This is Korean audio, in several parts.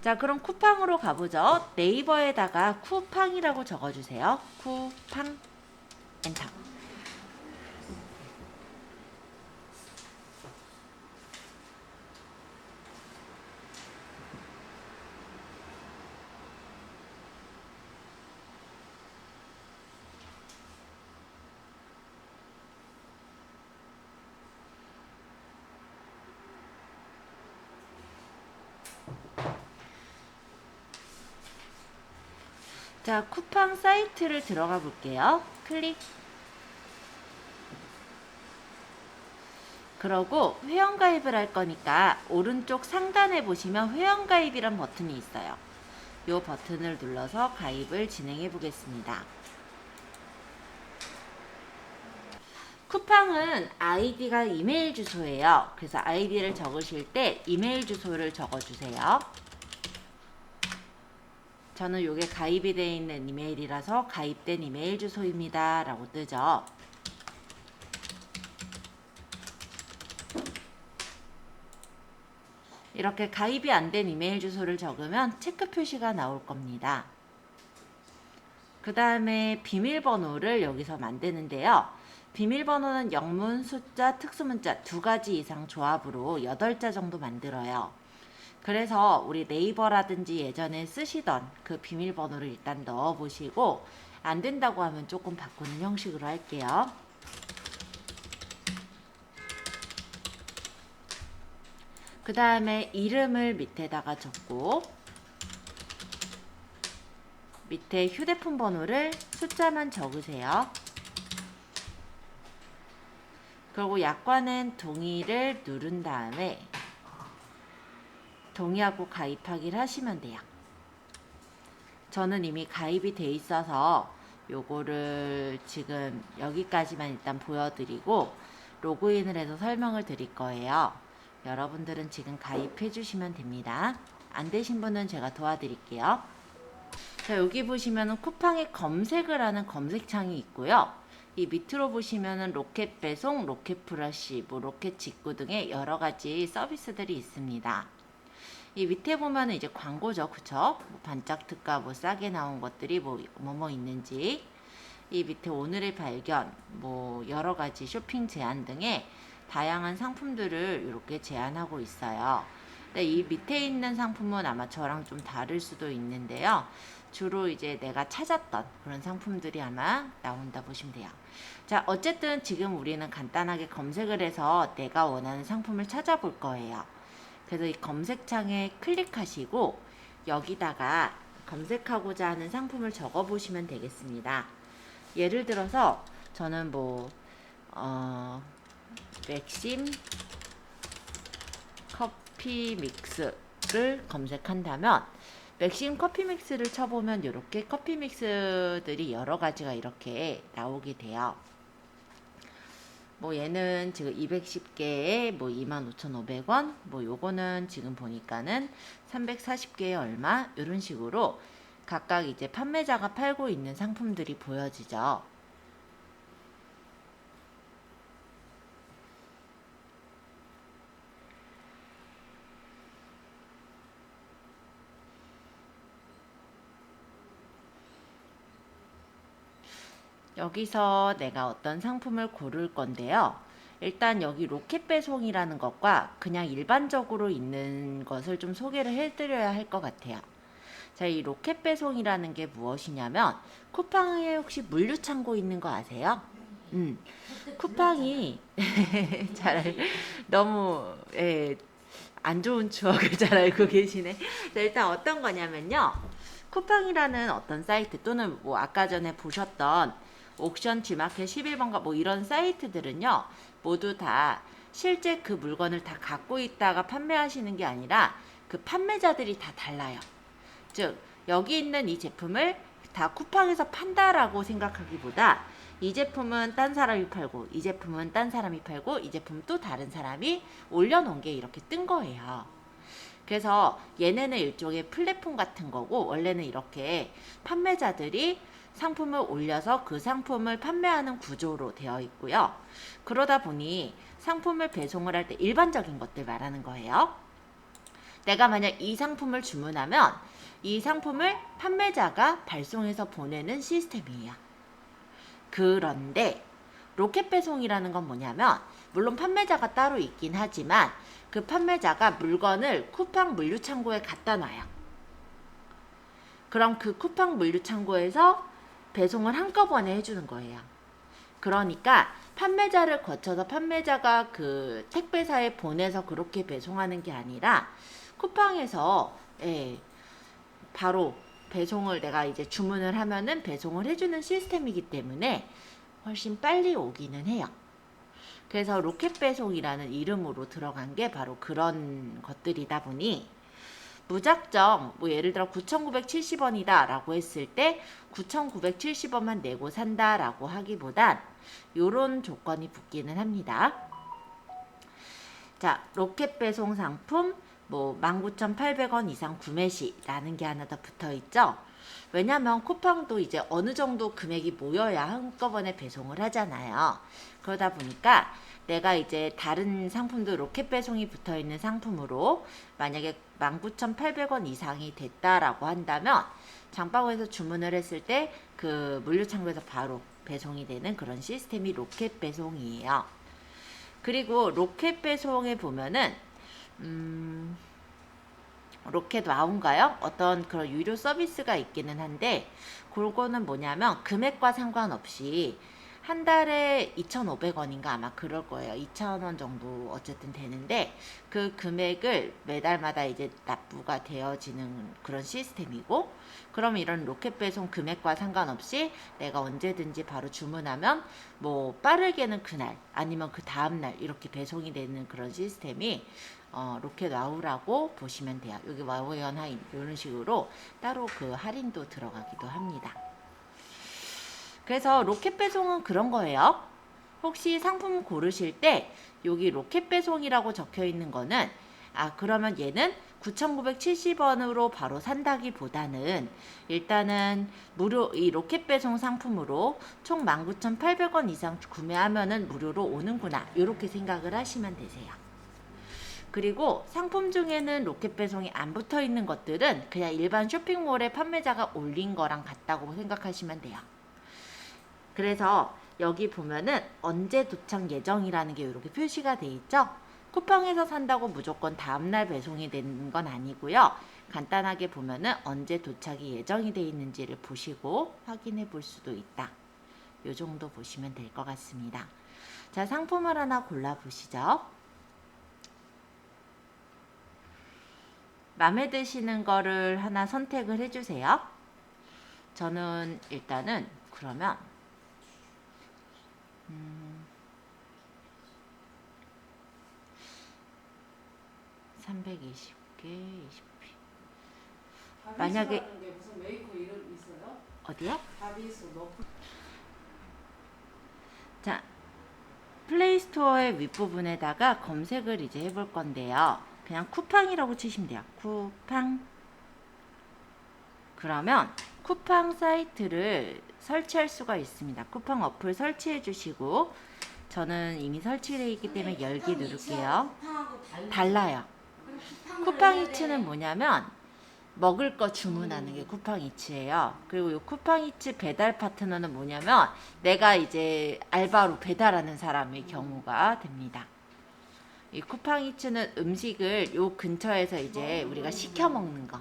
자, 그럼 쿠팡으로 가보죠. 네이버에다가 쿠팡이라고 적어주세요. 쿠팡, 엔터. 자, 쿠팡 사이트를 들어가 볼게요. 클릭. 그러고 회원가입을 할 거니까 오른쪽 상단에 보시면 회원가입이란 버튼이 있어요. 이 버튼을 눌러서 가입을 진행해 보겠습니다. 쿠팡은 아이디가 이메일 주소예요. 그래서 아이디를 적으실 때 이메일 주소를 적어주세요. 저는 이게 가입이 되어 있는 이메일이라서 가입된 이메일 주소입니다 라고 뜨죠. 이렇게 가입이 안 된 이메일 주소를 적으면 체크 표시가 나올 겁니다. 그 다음에 비밀번호를 여기서 만드는데요. 비밀번호는 영문, 숫자, 특수문자 두 가지 이상 조합으로 8자 정도 만들어요. 그래서 우리 네이버라든지 예전에 쓰시던 그 비밀번호를 일단 넣어보시고 안 된다고 하면 조금 바꾸는 형식으로 할게요. 그 다음에 이름을 밑에다가 적고 밑에 휴대폰 번호를 숫자만 적으세요. 그리고 약관엔 동의를 누른 다음에 동의하고 가입하기를 하시면 돼요. 저는 이미 가입이 돼 있어서 요거를 지금 여기까지만 일단 보여드리고 로그인을 해서 설명을 드릴 거예요. 여러분들은 지금 가입해 주시면 됩니다. 안 되신 분은 제가 도와드릴게요. 자, 여기 보시면은 쿠팡에 검색을 하는 검색창이 있고요. 이 밑으로 보시면은 로켓 배송, 로켓 플러시, 로켓 직구 등의 여러 가지 서비스들이 있습니다. 이 밑에 보면은 이제 광고죠, 그쵸? 반짝 특가, 싸게 나온 것들이 뭐 있는지. 이 밑에 오늘의 발견, 여러 가지 쇼핑 제한 등의 다양한 상품들을 이렇게 제안하고 있어요. 근데 이 밑에 있는 상품은 아마 저랑 좀 다를 수도 있는데요. 주로 이제 내가 찾았던 그런 상품들이 아마 나온다 보시면 돼요. 자, 어쨌든 지금 우리는 간단하게 검색을 해서 내가 원하는 상품을 찾아볼 거예요. 그래서 이 검색창에 클릭하시고 여기다가 검색하고자 하는 상품을 적어 보시면 되겠습니다. 예를 들어서 저는 맥심 커피 믹스를 검색한다면 맥심 커피 믹스를 쳐보면 이렇게 커피 믹스들이 여러 가지가 이렇게 나오게 돼요. 얘는 지금 210개에 25,500원, 요거는 지금 보니까는 340개에 얼마, 이런 식으로 각각 이제 판매자가 팔고 있는 상품들이 보여지죠. 여기서 내가 어떤 상품을 고를 건데요. 일단 여기 로켓 배송이라는 것과 그냥 일반적으로 있는 것을 좀 소개를 해드려야 할 것 같아요. 자, 이 로켓 배송이라는 게 무엇이냐면 쿠팡에 혹시 물류창고 있는 거 아세요? 쿠팡이 잘 너무 안 좋은 추억을 잘 알고 계시네. 자, 일단 어떤 거냐면요. 쿠팡이라는 어떤 사이트 또는 아까 전에 보셨던 옥션 G마켓 11번가 이런 사이트들은요. 모두 다 실제 그 물건을 다 갖고 있다가 판매하시는 게 아니라 그 판매자들이 다 달라요. 즉 여기 있는 이 제품을 다 쿠팡에서 판다라고 생각하기보다 이 제품은 딴 사람이 팔고 이 제품은 딴 사람이 팔고 이 제품 또 다른 사람이 올려놓은 게 이렇게 뜬 거예요. 그래서 얘네는 일종의 플랫폼 같은 거고 원래는 이렇게 판매자들이 상품을 올려서 그 상품을 판매하는 구조로 되어 있고요. 그러다 보니 상품을 배송을 할 때 일반적인 것들 말하는 거예요. 내가 만약 이 상품을 주문하면 이 상품을 판매자가 발송해서 보내는 시스템이에요. 그런데 로켓 배송이라는 건 뭐냐면 물론 판매자가 따로 있긴 하지만 그 판매자가 물건을 쿠팡 물류창고에 갖다 놔요. 그럼 그 쿠팡 물류창고에서 배송을 한꺼번에 해주는 거예요. 그러니까 판매자를 거쳐서 판매자가 그 택배사에 보내서 그렇게 배송하는 게 아니라 쿠팡에서 바로 배송을 내가 이제 주문을 하면은 배송을 해주는 시스템이기 때문에 훨씬 빨리 오기는 해요. 그래서 로켓 배송이라는 이름으로 들어간 게 바로 그런 것들이다 보니 무작정 뭐 예를 들어 9,970원이다 라고 했을 때 9,970원만 내고 산다 라고 하기보단 요런 조건이 붙기는 합니다. 자, 로켓 배송 상품 뭐 19,800원 이상 구매 시 라는 게 하나 더 붙어 있죠. 왜냐면 쿠팡도 이제 어느 정도 금액이 모여야 한꺼번에 배송을 하잖아요. 그러다 보니까 내가 이제 다른 상품도 로켓 배송이 붙어 있는 상품으로 만약에 19,800원 이상이 됐다라고 한다면 장바구니에서 주문을 했을 때 그 물류창고에서 바로 배송이 되는 그런 시스템이 로켓 배송이에요. 그리고 로켓 배송에 보면은 로켓 와우인가요? 어떤 그런 유료 서비스가 있기는 한데 그거는 뭐냐면 금액과 상관없이 한 달에 2,500원인가 아마 그럴 거예요. 2,000원 정도 어쨌든 되는데 그 금액을 매달마다 이제 납부가 되어지는 그런 시스템이고 그럼 이런 로켓 배송 금액과 상관없이 내가 언제든지 바로 주문하면 뭐 빠르게는 그날 아니면 그 다음날 이렇게 배송이 되는 그런 시스템이 로켓 와우라고 보시면 돼요. 여기 와우 연하인 이런 식으로 따로 그 할인도 들어가기도 합니다. 그래서 로켓 배송은 그런 거예요. 혹시 상품 고르실 때 여기 로켓 배송이라고 적혀 있는 거는 그러면 얘는 9,970원으로 바로 산다기보다는 일단은 무료 이 로켓 배송 상품으로 총 19,800원 이상 구매하면은 무료로 오는구나 이렇게 생각을 하시면 되세요. 그리고 상품 중에는 로켓 배송이 안 붙어 있는 것들은 그냥 일반 쇼핑몰에 판매자가 올린 거랑 같다고 생각하시면 돼요. 그래서 여기 보면은 언제 도착 예정이라는 게 이렇게 표시가 돼 있죠. 쿠팡에서 산다고 무조건 다음날 배송이 되는 건 아니고요. 간단하게 보면은 언제 도착이 예정이 돼 있는지를 보시고 확인해 볼 수도 있다. 요 정도 보시면 될 것 같습니다. 자, 상품을 하나 골라 보시죠. 마음에 드시는 거를 하나 선택을 해주세요. 저는 일단은 그러면 320개 20피 만약에 무슨 메이커 이름 있어요? 어디요? 다비수 너프. 자, 플레이스토어의 윗부분에다가 검색을 이제 해볼 건데요. 그냥 쿠팡이라고 치시면 돼요. 쿠팡. 그러면 쿠팡 사이트를 설치할 수가 있습니다. 쿠팡 어플 설치해 주시고 저는 이미 설치되어 있기 때문에 열기 누를게요. 달라요. 쿠팡 이츠는 뭐냐면 먹을 거 주문하는 게 쿠팡 이츠예요. 그리고 이 쿠팡 이츠 배달 파트너는 뭐냐면 내가 이제 알바로 배달하는 사람의 경우가 됩니다. 이 쿠팡 이츠는 음식을 요 근처에서 이제 우리가 시켜 먹는 거.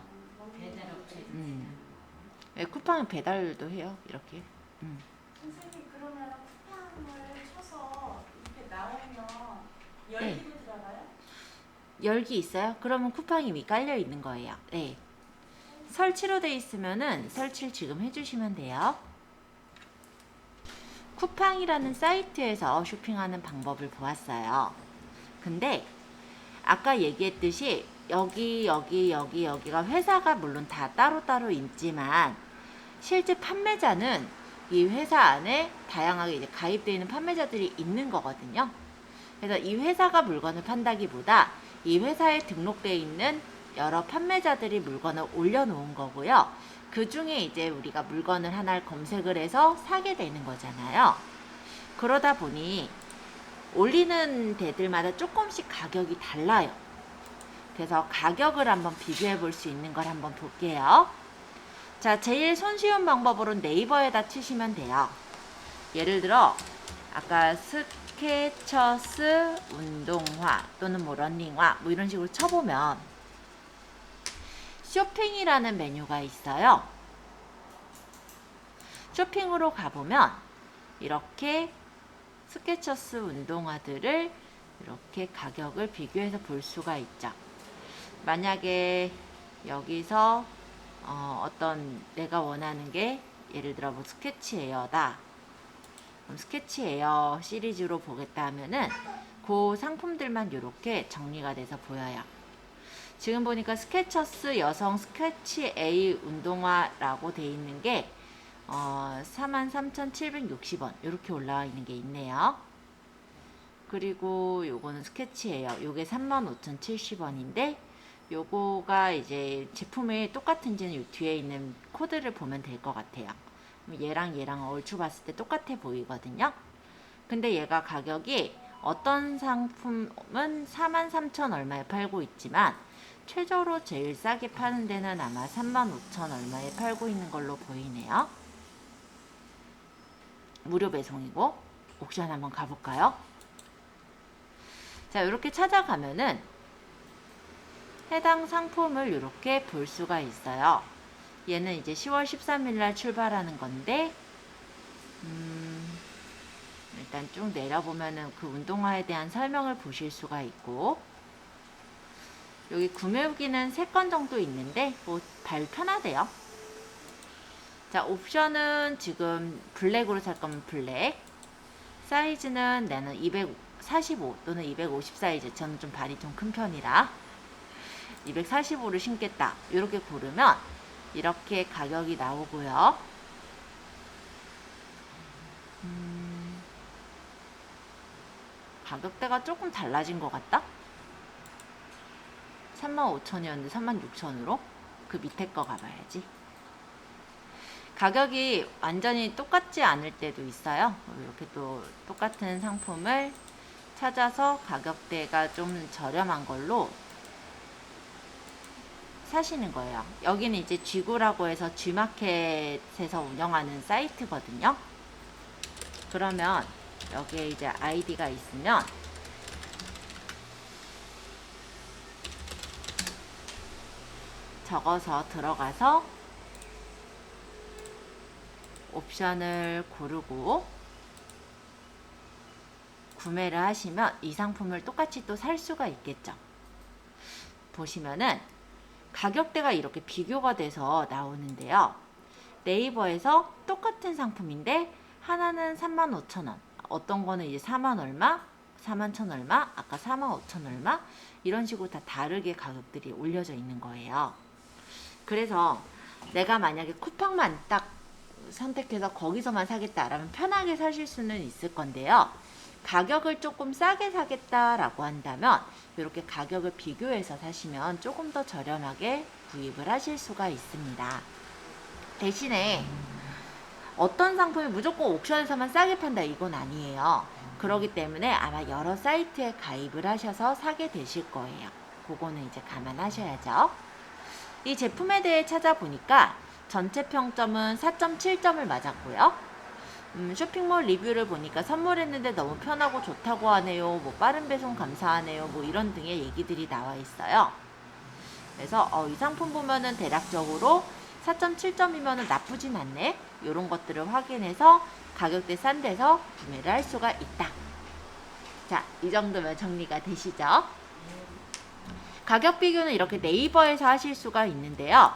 네, 쿠팡은 배달도 해요. 이렇게. 선생님 그러면 쿠팡을 쳐서 이렇게 나오면 열기도 네. 들어가요? 열기 있어요? 그러면 쿠팡이 이미 깔려 있는 거예요. 네. 설치로 돼 있으면은 설치를 지금 해주시면 돼요. 쿠팡이라는 사이트에서 쇼핑하는 방법을 보았어요. 근데 아까 얘기했듯이 여기가 회사가 물론 다 따로따로 있지만 실제 판매자는 이 회사 안에 다양하게 이제 가입되어 있는 판매자들이 있는 거거든요. 그래서 이 회사가 물건을 판다기보다 이 회사에 등록되어 있는 여러 판매자들이 물건을 올려놓은 거고요. 그 중에 이제 우리가 물건을 하나를 검색을 해서 사게 되는 거잖아요. 그러다 보니 올리는 데들마다 조금씩 가격이 달라요. 그래서 가격을 한번 비교해 볼 수 있는 걸 한번 볼게요. 자, 제일 손쉬운 방법으로 네이버에다 치시면 돼요. 예를 들어 아까 스케쳐스 운동화 또는 뭐 러닝화 뭐 이런 식으로 쳐보면 쇼핑이라는 메뉴가 있어요. 쇼핑으로 가보면 이렇게 스케쳐스 운동화들을 이렇게 가격을 비교해서 볼 수가 있죠. 만약에 여기서 어떤 내가 원하는 게 예를 들어 뭐 스케치 에어다. 그럼 스케치 에어 시리즈로 보겠다 하면은 그 상품들만 이렇게 정리가 돼서 보여요. 지금 보니까 스케쳐스 여성 스케치 A 운동화라고 돼 있는 게 43,760원 이렇게 올라와 있는 게 있네요. 그리고 요거는 스케치예요. 요게 35,070원인데 요거가 이제 제품이 똑같은지는 요 뒤에 있는 코드를 보면 될 것 같아요. 얘랑 얼추 봤을 때 똑같아 보이거든요. 근데 얘가 가격이 어떤 상품은 43,000 얼마에 팔고 있지만 최저로 제일 싸게 파는 데는 아마 35,000 얼마에 팔고 있는 걸로 보이네요. 무료 배송이고 옥션 한번 가볼까요? 자, 이렇게 찾아가면은 해당 상품을 이렇게 볼 수가 있어요. 얘는 이제 10월 13일 날 출발하는 건데 일단 쭉 내려보면은 그 운동화에 대한 설명을 보실 수가 있고 여기 구매 후기는 3건 정도 있는데 뭐 발 편하대요. 자, 옵션은 지금 블랙으로 살 거면 블랙, 사이즈는 나는 245 또는 250 사이즈, 저는 좀 발이 좀 큰 편이라 245를 신겠다 이렇게 고르면 이렇게 가격이 나오고요. 가격대가 조금 달라진 것 같다. 35,000원이었는데 36,000원으로 그 밑에 거 가봐야지. 가격이 완전히 똑같지 않을 때도 있어요. 이렇게 또 똑같은 상품을 찾아서 가격대가 좀 저렴한 걸로 사시는 거예요. 여기는 이제 쥐구라고 해서 쥐마켓에서 운영하는 사이트거든요. 그러면 여기에 이제 아이디가 있으면 적어서 들어가서 옵션을 고르고 구매를 하시면 이 상품을 똑같이 또 살 수가 있겠죠. 보시면은 가격대가 이렇게 비교가 돼서 나오는데요. 네이버에서 똑같은 상품인데 하나는 35,000원, 어떤 거는 이제 4만 얼마, 41,000 얼마, 아까 45,000 얼마 이런 식으로 다 다르게 가격들이 올려져 있는 거예요. 그래서 내가 만약에 쿠팡만 딱 선택해서 거기서만 사겠다라면 편하게 사실 수는 있을 건데요. 가격을 조금 싸게 사겠다라고 한다면 이렇게 가격을 비교해서 사시면 조금 더 저렴하게 구입을 하실 수가 있습니다. 대신에 어떤 상품이 무조건 옥션에서만 싸게 판다 이건 아니에요. 그렇기 때문에 아마 여러 사이트에 가입을 하셔서 사게 되실 거예요. 그거는 이제 감안하셔야죠. 이 제품에 대해 찾아보니까 전체 평점은 4.7점을 맞았고요. 쇼핑몰 리뷰를 보니까 선물했는데 너무 편하고 좋다고 하네요. 뭐 빠른 배송 감사하네요. 뭐 이런 등의 얘기들이 나와 있어요. 그래서 이 상품 보면은 대략적으로 4.7점이면은 나쁘진 않네. 이런 것들을 확인해서 가격대 싼 데서 구매를 할 수가 있다. 자, 이 정도면 정리가 되시죠? 가격 비교는 이렇게 네이버에서 하실 수가 있는데요.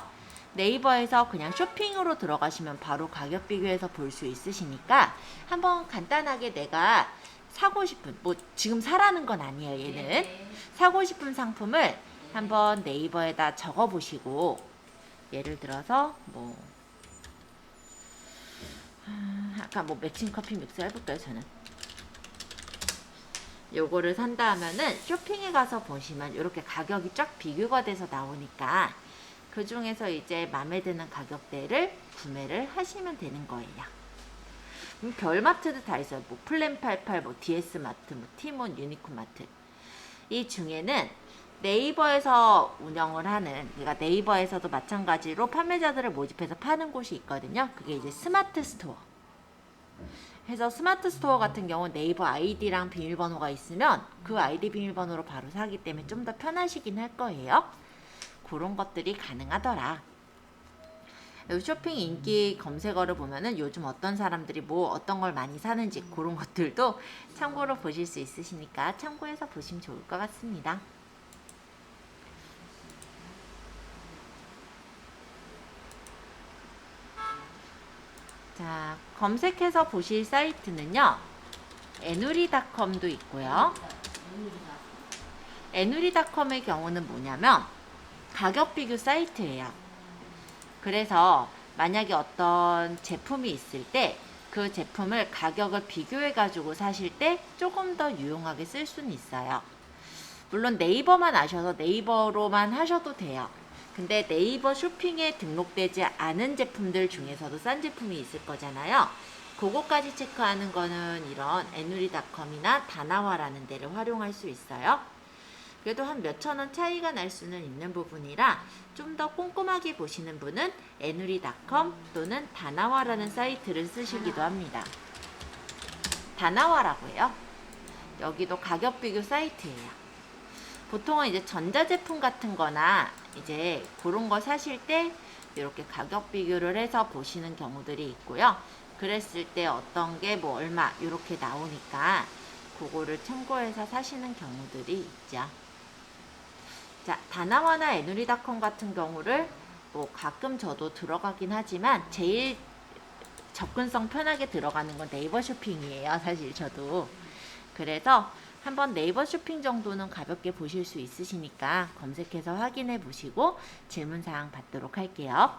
네이버에서 그냥 쇼핑으로 들어가시면 바로 가격 비교해서 볼 수 있으시니까 한번 간단하게 내가 사고 싶은, 뭐 지금 사라는 건 아니에요, 얘는. 사고 싶은 상품을 한번 네이버에다 적어 보시고 예를 들어서 뭐 아까 뭐 맥심 커피 믹스 해볼까요, 저는. 요거를 산다 하면은 쇼핑에 가서 보시면 이렇게 가격이 쫙 비교가 돼서 나오니까 그 중에서 이제 마음에 드는 가격대를 구매를 하시면 되는 거예요. 별마트도 다 있어요. 뭐 플랜88, 뭐 DS마트, 뭐 티몬, 유니콘마트. 이 중에는 네이버에서 운영을 하는, 그러니까 네이버에서도 마찬가지로 판매자들을 모집해서 파는 곳이 있거든요. 그게 이제 스마트 스토어. 해서 스마트 스토어 같은 경우 네이버 아이디랑 비밀번호가 있으면 그 아이디 비밀번호로 바로 사기 때문에 좀 더 편하시긴 할 거예요. 그런 것들이 가능하더라. 쇼핑 인기 검색어를 보면은 요즘 어떤 사람들이 뭐 어떤 걸 많이 사는지 그런 것들도 참고로 보실 수 있으시니까 참고해서 보시면 좋을 것 같습니다. 자, 검색해서 보실 사이트는요. 에누리닷컴도 있고요. 에누리닷컴의 경우는 뭐냐면 가격 비교 사이트예요. 그래서 만약에 어떤 제품이 있을 때 그 제품을 가격을 비교해 가지고 사실 때 조금 더 유용하게 쓸 수는 있어요. 물론 네이버만 아셔서 네이버로만 하셔도 돼요. 근데 네이버 쇼핑에 등록되지 않은 제품들 중에서도 싼 제품이 있을 거잖아요. 그거까지 체크하는 거는 이런 에누리닷컴이나 다나와라는 데를 활용할 수 있어요. 그래도 한 몇천 원 차이가 날 수는 있는 부분이라 좀 더 꼼꼼하게 보시는 분은 에누리닷컴 또는 다나와라는 사이트를 쓰시기도 합니다. 다나와라고 해요. 여기도 가격 비교 사이트예요. 보통은 이제 전자제품 같은 거나 이제 그런 거 사실 때 이렇게 가격 비교를 해서 보시는 경우들이 있고요. 그랬을 때 어떤 게 뭐 얼마 이렇게 나오니까 그거를 참고해서 사시는 경우들이 있죠. 자, 다나와나 에누리닷컴 같은 경우를 뭐 가끔 저도 들어가긴 하지만 제일 접근성 편하게 들어가는 건 네이버 쇼핑이에요. 사실 저도. 그래서 한번 네이버 쇼핑 정도는 가볍게 보실 수 있으시니까 검색해서 확인해 보시고 질문사항 받도록 할게요.